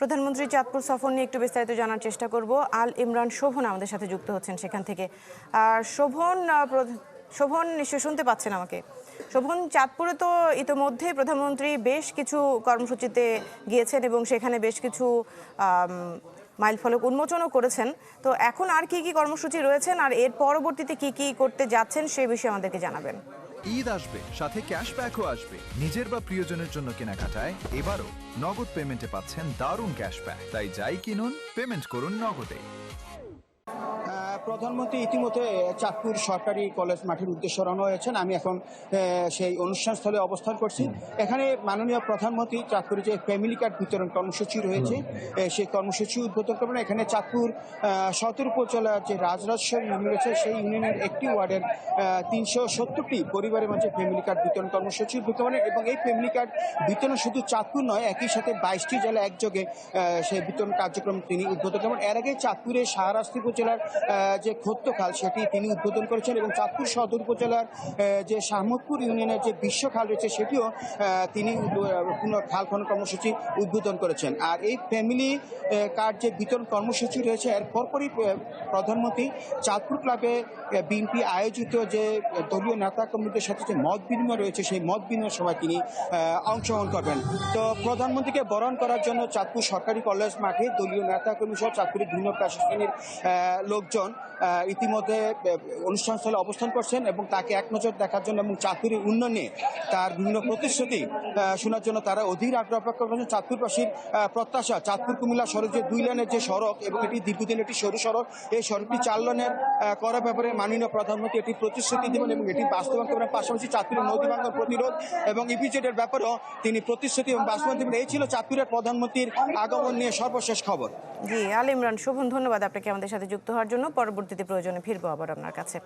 প্রধানমন্ত্রী চাঁদপুর সফর নিয়ে একটু বিস্তারিত জানার চেষ্টা করব। আল ইমরান শোভন আমাদের সাথে যুক্ত হচ্ছেন সেখান থেকে। শোভন নিশ্চয়ই শুনতে পাচ্ছেন আমাকে? শোভন, চাঁদপুরে তো ইতোমধ্যেই প্রধানমন্ত্রী বেশ কিছু কর্মসূচিতে গিয়েছেন এবং সেখানে বেশ কিছু মাইলফলক উন্মোচনও করেছেন। তো এখন আর কি কি কর্মসূচি রয়েছেন আর এর পরবর্তীতে কি কি করতে যাচ্ছেন সে বিষয়ে আমাদেরকে জানাবেন। ঈদ আসবে, সাথে ক্যাশব্যাকও আসবে। নিজের বা প্রিয়জনের জন্য কেনাকাটায় এবারও নগদ পেমেন্টে পাচ্ছেন দারুণ ক্যাশব্যাক। তাই যাই কিনুন, পেমেন্ট করুন নগদে। প্রধানমন্ত্রী ইতিমধ্যে চাঁদপুর সরকারি কলেজ মাঠের উদ্দেশ্যে রওনা হয়েছেন। আমি এখন সেই অনুষ্ঠানস্থলে অবস্থান করছি। এখানে মাননীয় প্রধানমন্ত্রী চাঁদপুরে যে ফ্যামিলি কার্ড বিতরণ কর্মসূচি রয়েছে সেই কর্মসূচি উদ্বোধন করবেন। এখানে চাঁদপুর সদর উপজেলার যে রাজরাজেশ্বর ইউনিয়ন রয়েছে সেই ইউনিয়নের একটি ওয়ার্ডের 370টি পরিবারের মাঝে ফ্যামিলি কার্ড বিতরণ কর্মসূচি উদ্বোধন করেন এবং এই ফ্যামিলি কার্ড বিতরণ শুধু চাঁদপুর নয়, একই সাথে 22টি জেলা একযোগে সেই বিতরণ কার্যক্রম তিনি উদ্বোধন করেন। এর আগে চাঁদপুরের শাহরাস্তি উপজেলার যে খোত্তখাল সেটি তিনি উদ্বোধন করেছেন এবং চাঁদপুর সদর উপজেলার যে শাহমদপুর ইউনিয়নের যে বিশ্বখাল রয়েছে সেটিও তিনি খাল খনন কর্মসূচি উদ্বোধন করেছেন। আর এই ফ্যামিলি কার্ড যে বিতরণ কর্মসূচি রয়েছে এর পরপরই প্রধানমন্ত্রী চাঁদপুর ক্লাবে বিএনপি আয়োজিত যে দলীয় নেতা কর্মীদের সাথে যে মত বিনিময় রয়েছে সেই মত বিনিময় সভায় তিনি অংশগ্রহণ করবেন। তো প্রধানমন্ত্রীকে বরণ করার জন্য চাঁদপুর সরকারি কলেজ মাঠে দলীয় নেতা কর্মী সহ চাঁদপুরের বিভিন্ন প্রশাসনের লোকজন ইতিমধ্যে অনুষ্ঠানস্থলে অবস্থান করছেন এবং তাকে এক নজর দেখার জন্য এবং চাঁদপুরের উন্নয়নে তার বিভিন্ন প্রতিশ্রুতি শোনার জন্য তারা অধীর আগ্রহ প্রকাশ করেছেন। চাঁদপুরবাসীর প্রত্যাশা চাঁদপুর কুমিল্লা সড়ক যে 2 লেনের যে সড়ক এবং এটি দীর্ঘদিন একটি সরু সড়ক, এই সড়কটি 4 লেনের করার ব্যাপারে মাননীয় প্রধানমন্ত্রী এটি প্রতিশ্রুতি দেবেন এবং এটি বাস্তবায়ন করবেন। পাশাপাশি চাঁদপুরের নদী ভাঙন প্রতিরোধ এবং ইপিজেডের ব্যাপারেও তিনি প্রতিশ্রুতি এবং বাস্তবায়ন দেবেন। এই ছিল চাঁদপুরের প্রধানমন্ত্রীর আগমন নিয়ে সর্বশেষ খবর। জি, আল ইমরান শোভন, ধন্যবাদ আপনাকে আমাদের সাথে যুক্ত হওয়ার জন্য। পরবর্তীতে প্রয়োজনে ফিরবো আবার আপনার কাছে।